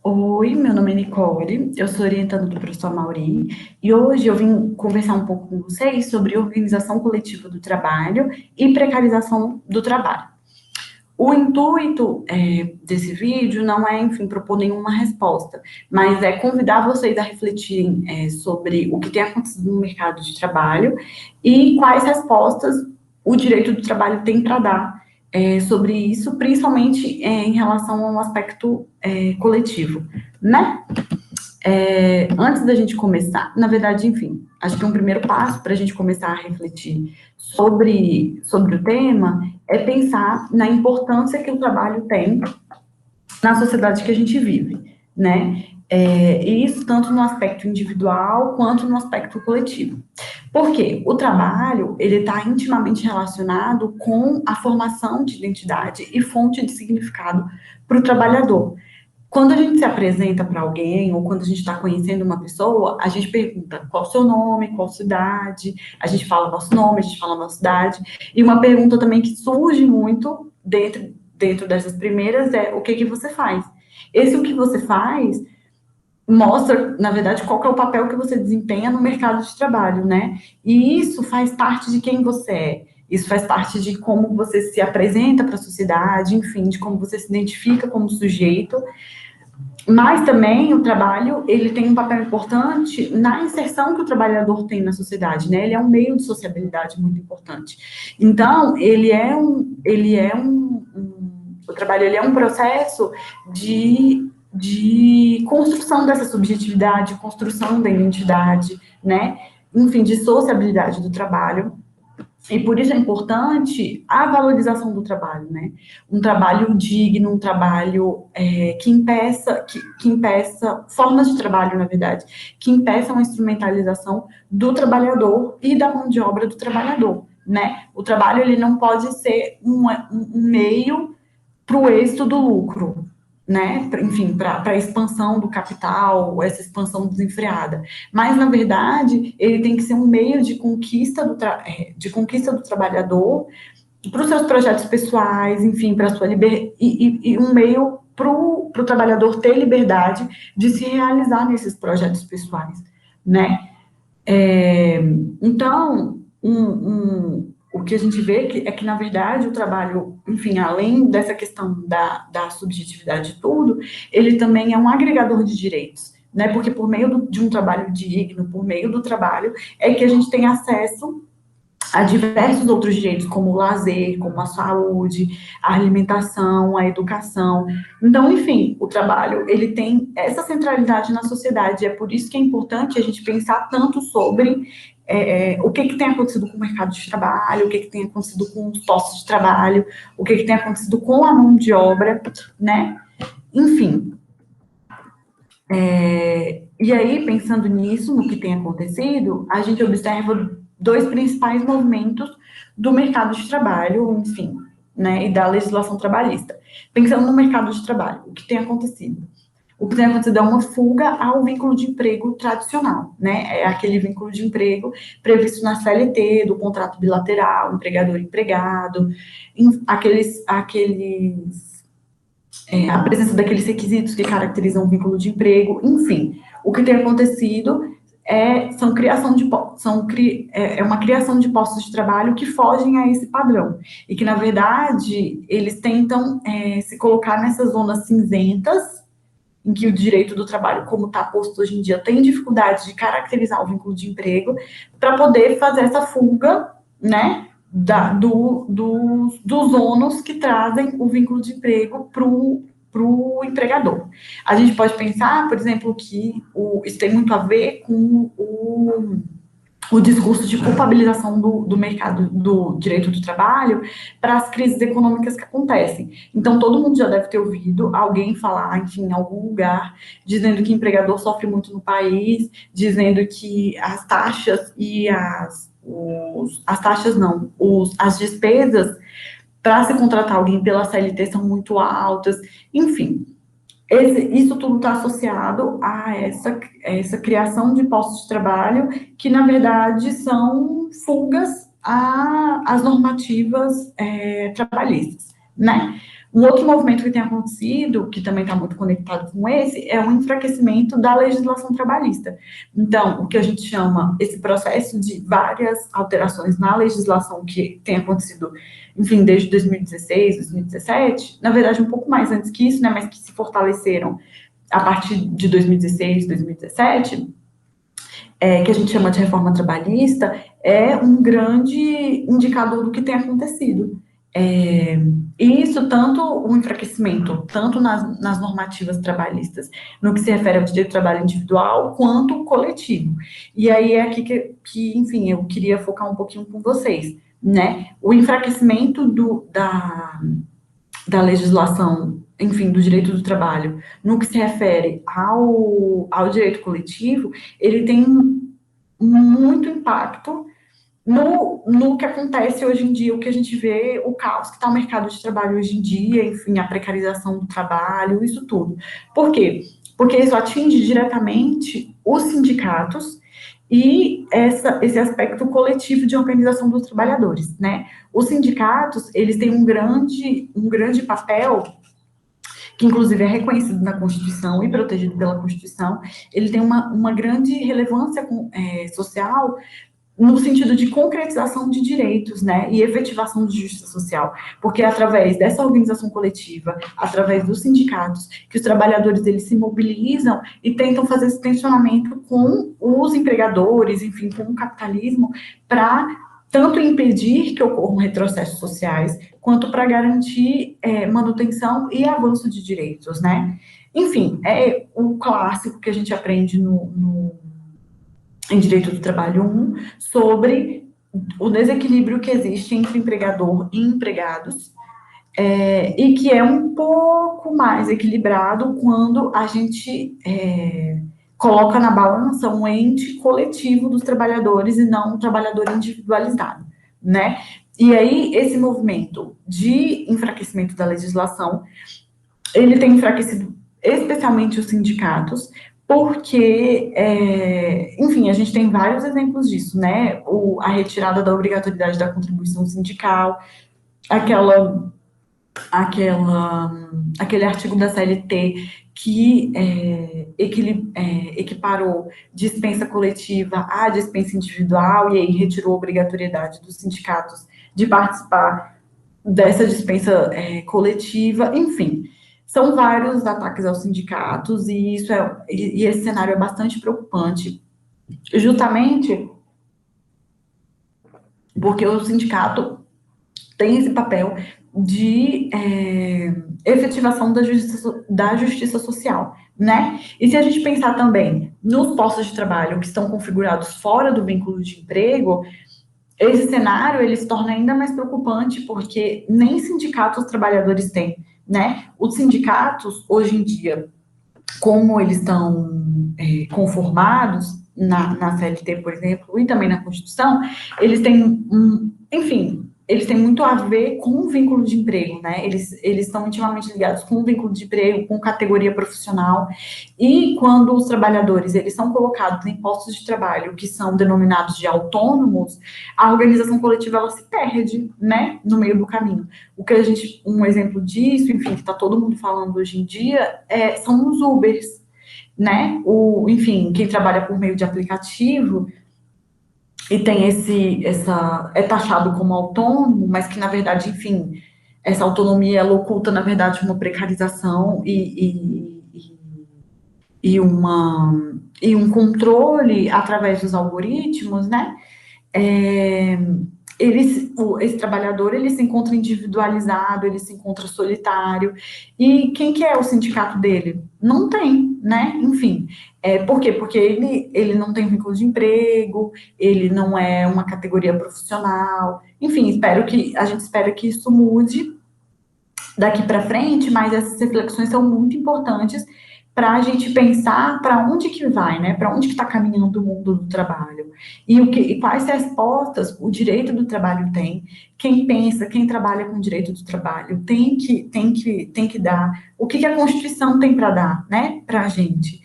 Oi, meu nome é Nicole, eu sou orientanda do professor Mauri, e hoje eu vim conversar um pouco com vocês sobre organização coletiva do trabalho e precarização do trabalho. O intuito desse vídeo não é, enfim, propor nenhuma resposta, mas é convidar vocês a refletirem sobre o que tem acontecido no mercado de trabalho e quais respostas o direito do trabalho tem para dar sobre isso, principalmente em relação ao aspecto coletivo, né? Antes da gente começar, na verdade, enfim, acho que um primeiro passo para a gente começar a refletir sobre o tema é pensar na importância que o trabalho tem na sociedade que a gente vive, né? E isso tanto no aspecto individual quanto no aspecto coletivo. Porque o trabalho, ele está intimamente relacionado com a formação de identidade e fonte de significado para o trabalhador. Quando a gente se apresenta para alguém, ou quando a gente está conhecendo uma pessoa, a gente pergunta qual o seu nome, qual a sua idade, a gente fala nosso nome, a gente fala nossa idade, e uma pergunta também que surge muito dentro dessas primeiras é o que que você faz? Esse o que você faz mostra, na verdade, qual que é o papel que você desempenha no mercado de trabalho, né? E isso faz parte de quem você é. Isso faz parte de como você se apresenta para a sociedade, enfim, de como você se identifica como sujeito. Mas também o trabalho, ele tem um papel importante na inserção que o trabalhador tem na sociedade, né? Ele é um meio de sociabilidade muito importante. Então, o trabalho, ele é um processo de construção dessa subjetividade, construção da identidade, né? Enfim, de sociabilidade do trabalho. E por isso é importante a valorização do trabalho, né? Um trabalho digno, um trabalho que impeça, formas de trabalho, na verdade, que impeçam a instrumentalização do trabalhador e da mão de obra do trabalhador, né? O trabalho, ele não pode ser um meio para o êxito do lucro, né? Enfim, para a expansão do capital, essa expansão desenfreada. Mas, na verdade, ele tem que ser um meio de conquista do trabalhador para os seus projetos pessoais, enfim, para a sua liberdade, e um meio para o trabalhador ter liberdade de se realizar nesses projetos pessoais, né? Então, o que a gente vê é que, na verdade, o trabalho, enfim, além dessa questão da subjetividade de tudo, ele também é um agregador de direitos, né? Porque por meio de um trabalho digno, por meio do trabalho, é que a gente tem acesso a diversos outros direitos, como o lazer, como a saúde, a alimentação, a educação. Então, enfim, o trabalho, ele tem essa centralidade na sociedade, é por isso que é importante a gente pensar tanto sobre o que tem acontecido com o mercado de trabalho, o que tem acontecido com os postos de trabalho, o que tem acontecido com a mão de obra, né? Enfim. E aí, pensando nisso, no que tem acontecido, a gente observa dois principais movimentos do mercado de trabalho, enfim, né, e da legislação trabalhista. Pensando no mercado de trabalho, o que tem acontecido? O que tem acontecido é uma fuga ao vínculo de emprego tradicional, né? É aquele vínculo de emprego previsto na CLT, do contrato bilateral, empregador-empregado, a presença daqueles requisitos que caracterizam o vínculo de emprego, enfim. O que tem acontecido é uma criação de postos de trabalho que fogem a esse padrão e que, na verdade, eles tentam se colocar nessas zonas cinzentas em que o direito do trabalho, como está posto hoje em dia, tem dificuldade de caracterizar o vínculo de emprego para poder fazer essa fuga, né, dos ônus que trazem o vínculo de emprego para o empregador. A gente pode pensar, por exemplo, que isso tem muito a ver com o discurso de culpabilização do mercado do direito do trabalho para as crises econômicas que acontecem. Então, todo mundo já deve ter ouvido alguém falar, enfim, em algum lugar, dizendo que empregador sofre muito no país, dizendo que as taxas e as taxas não, as despesas para se contratar alguém pela CLT são muito altas, enfim. Isso tudo está associado a essa criação de postos de trabalho que, na verdade, são fugas às normativas trabalhistas, né? Um outro movimento que tem acontecido, que também está muito conectado com esse, é o enfraquecimento da legislação trabalhista. Então, o que a gente chama esse processo de várias alterações na legislação que tem acontecido, enfim, desde 2016, 2017, na verdade, um pouco mais antes que isso, né, mas que se fortaleceram a partir de 2016, 2017, que a gente chama de reforma trabalhista, é um grande indicador do que tem acontecido. E isso, tanto o enfraquecimento, tanto nas normativas trabalhistas, no que se refere ao direito do trabalho individual, quanto coletivo. E aí é aqui enfim, eu queria focar um pouquinho com vocês, né? O enfraquecimento da legislação, enfim, do direito do trabalho, no que se refere ao direito coletivo, ele tem muito impacto no que acontece hoje em dia, o que a gente vê, o caos que está o mercado de trabalho hoje em dia, enfim, a precarização do trabalho, isso tudo. Por quê? Porque isso atinge diretamente os sindicatos e esse aspecto coletivo de organização dos trabalhadores, né? Os sindicatos, eles têm um grande papel, que inclusive é reconhecido na Constituição e protegido pela Constituição, ele tem uma grande relevância social no sentido de concretização de direitos, né, e efetivação de justiça social, porque é através dessa organização coletiva, através dos sindicatos, que os trabalhadores eles se mobilizam e tentam fazer esse tensionamento com os empregadores, enfim, com o capitalismo, para tanto impedir que ocorram retrocessos sociais, quanto para garantir manutenção e avanço de direitos, né? Enfim, é o clássico que a gente aprende em Direito do Trabalho 1, sobre o desequilíbrio que existe entre empregador e empregados, e que é um pouco mais equilibrado quando a gente coloca na balança um ente coletivo dos trabalhadores e não um trabalhador individualizado, né? E aí, esse movimento de enfraquecimento da legislação, ele tem enfraquecido especialmente os sindicatos, porque, enfim, a gente tem vários exemplos disso, né? A retirada da obrigatoriedade da contribuição sindical, aquele artigo da CLT que equiparou dispensa coletiva à dispensa individual e aí retirou a obrigatoriedade dos sindicatos de participar dessa dispensa coletiva, enfim. São vários ataques aos sindicatos e esse cenário é bastante preocupante, justamente porque o sindicato tem esse papel de efetivação da justiça social, né? E se a gente pensar também nos postos de trabalho que estão configurados fora do vínculo de emprego, esse cenário ele se torna ainda mais preocupante porque nem sindicatos os trabalhadores têm, né? Os sindicatos, hoje em dia, como eles estão conformados na CLT, por exemplo, e também na Constituição, eles têm, enfim, eles têm muito a ver com o vínculo de emprego, né? Eles estão intimamente ligados com o vínculo de emprego, com categoria profissional, e quando os trabalhadores, eles são colocados em postos de trabalho que são denominados de autônomos, a organização coletiva, ela se perde, né, no meio do caminho. Um exemplo disso, enfim, que está todo mundo falando hoje em dia, são os Ubers, né? Enfim, quem trabalha por meio de aplicativo e tem é taxado como autônomo, mas que, na verdade, enfim, essa autonomia, ela oculta, na verdade, uma precarização e um controle através dos algoritmos, né? Esse trabalhador, ele se encontra individualizado, ele se encontra solitário, e quem que é o sindicato dele? Não tem, né? Enfim, por quê? Porque ele não tem vínculo de emprego, ele não é uma categoria profissional, enfim, a gente espera que isso mude daqui para frente, mas essas reflexões são muito importantes para a gente pensar para onde que vai, né? Para onde que está caminhando o mundo do trabalho e quais respostas o direito do trabalho tem. Quem pensa, quem trabalha com o direito do trabalho tem que dar o que a Constituição tem para dar, né? Para a gente.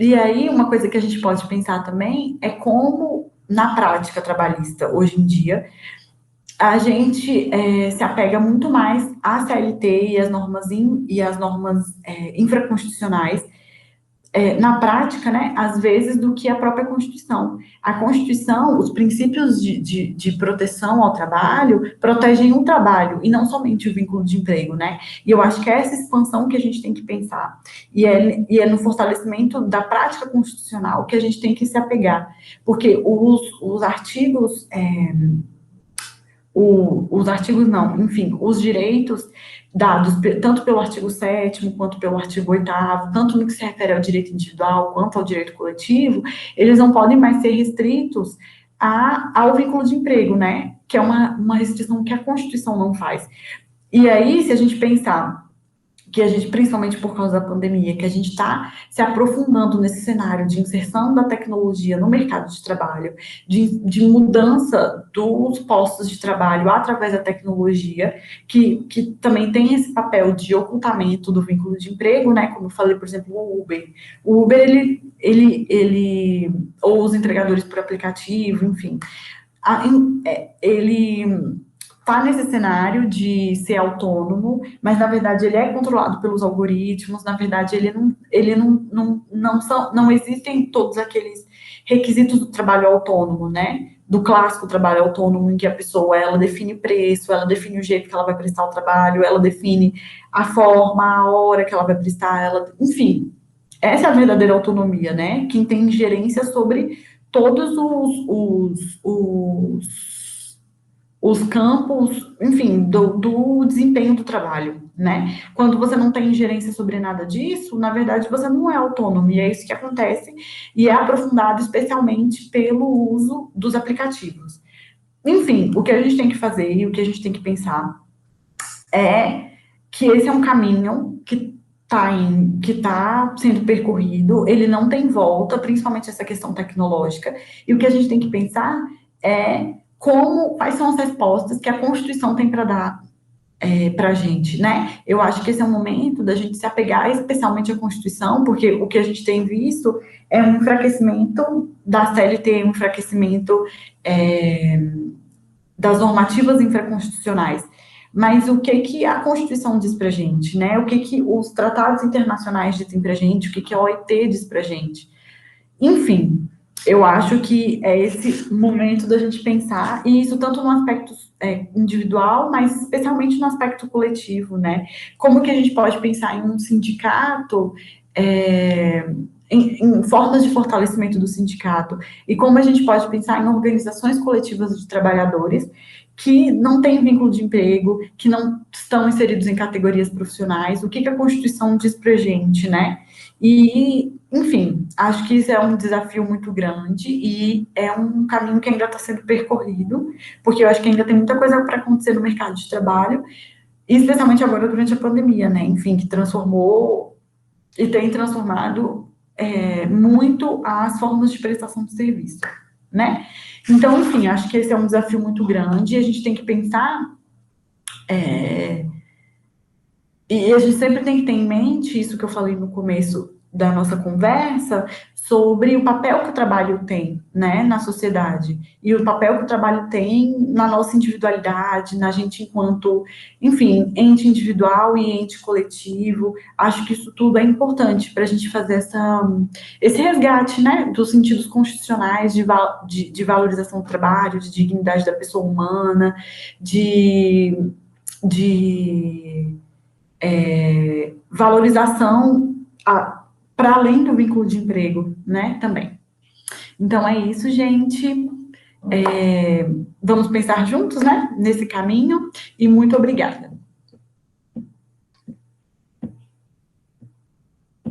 E aí uma coisa que a gente pode pensar também é como na prática trabalhista hoje em dia a gente se apega muito mais à CLT e às normas infraconstitucionais, na prática, né, às vezes, do que a própria Constituição. A Constituição, os princípios de proteção ao trabalho, protegem o trabalho, e não somente o vínculo de emprego, né? E eu acho que é essa expansão que a gente tem que pensar. E é no fortalecimento da prática constitucional que a gente tem que se apegar. Porque os artigos os artigos não, enfim, os direitos dados tanto pelo artigo 7º quanto pelo artigo 8º, tanto no que se refere ao direito individual quanto ao direito coletivo, eles não podem mais ser restritos ao vínculo de emprego, né? Que é uma restrição que a Constituição não faz. E aí, se a gente pensar que a gente, principalmente por causa da pandemia, que a gente está se aprofundando nesse cenário de inserção da tecnologia no mercado de trabalho, de mudança dos postos de trabalho através da tecnologia, que também tem esse papel de ocultamento do vínculo de emprego, né? Como eu falei, por exemplo, o Uber. O Uber, ou os entregadores por aplicativo, enfim, ele está nesse cenário de ser autônomo, mas na verdade ele é controlado pelos algoritmos, na verdade não existem todos aqueles requisitos do trabalho autônomo, né? Do clássico trabalho autônomo, em que a pessoa, ela define preço, ela define o jeito que ela vai prestar o trabalho, ela define a forma, a hora que ela vai prestar, enfim, essa é a verdadeira autonomia, né? Quem tem ingerência sobre todos os campos, enfim, do desempenho do trabalho, né? Quando você não tem ingerência sobre nada disso, na verdade, você não é autônomo, e é isso que acontece, e é aprofundado especialmente pelo uso dos aplicativos. Enfim, o que a gente tem que fazer e o que a gente tem que pensar é que esse é um caminho que está sendo percorrido, ele não tem volta, principalmente essa questão tecnológica, e o que a gente tem que pensar é quais são as respostas que a Constituição tem para dar para a gente, né? Eu acho que esse é o momento da gente se apegar especialmente à Constituição, porque o que a gente tem visto é um enfraquecimento da CLT, um enfraquecimento das normativas infraconstitucionais. Mas o que que a Constituição diz para a gente, né? O que que os tratados internacionais dizem para a gente, o que que a OIT diz para a gente. Enfim, eu acho que é esse momento da gente pensar, e isso tanto no aspecto individual, mas especialmente no aspecto coletivo, né? Como que a gente pode pensar em um sindicato, em formas de fortalecimento do sindicato, e como a gente pode pensar em organizações coletivas de trabalhadores que não têm vínculo de emprego, que não estão inseridos em categorias profissionais, o que que a Constituição diz para a gente, né? E, enfim, acho que isso é um desafio muito grande e é um caminho que ainda está sendo percorrido, porque eu acho que ainda tem muita coisa para acontecer no mercado de trabalho, e especialmente agora durante a pandemia, né? Enfim, que transformou e tem transformado muito as formas de prestação de serviço, né? Então, enfim, acho que esse é um desafio muito grande e a gente tem que pensar e a gente sempre tem que ter em mente isso que eu falei no começo da nossa conversa, sobre o papel que o trabalho tem, né, na sociedade, e o papel que o trabalho tem na nossa individualidade, na gente enquanto, enfim, ente individual e ente coletivo. Acho que isso tudo é importante para a gente fazer esse resgate, né, dos sentidos constitucionais de valorização do trabalho, de dignidade da pessoa humana, de valorização para além do vínculo de emprego, né, também. Então é isso, gente. Vamos pensar juntos, né, nesse caminho, e muito obrigada.